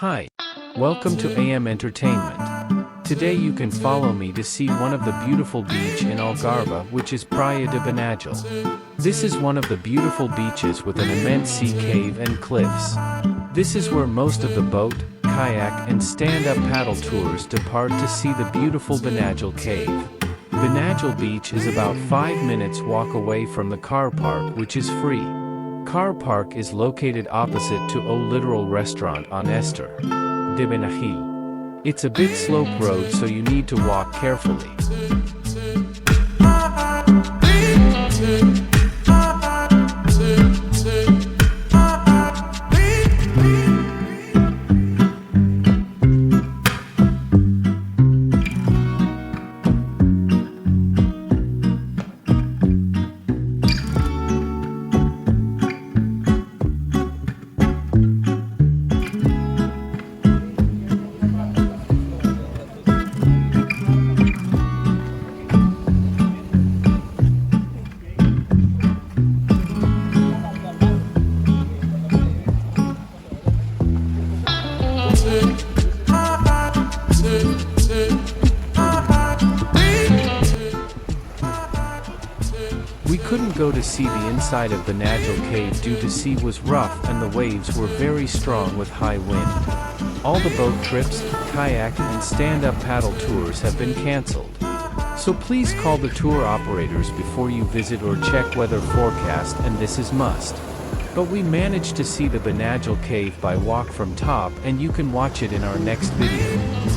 Hi. Welcome to AM Entertainment. Today you can follow me to see one of the beautiful beach in Algarve, which is Praia de Benagil. This is one of the beautiful beaches with an immense sea cave and cliffs. This is where most of the boat, kayak and stand-up paddle tours depart to see the beautiful Benagil Cave. Benagil Beach is about 5 minutes walk away from the car park, which is free. Car park is located opposite to O Literal restaurant on Esther de Benagil. It's a bit slope road, so you need to walk carefully. We couldn't go to see the inside of Benagil Cave due to sea was rough and the waves were very strong with high wind. All the boat trips, kayak and stand-up paddle tours have been cancelled. So please call the tour operators before you visit or check weather forecast, and this is must. But we managed to see the Benagil Cave by walk from top, and you can watch it in our next video.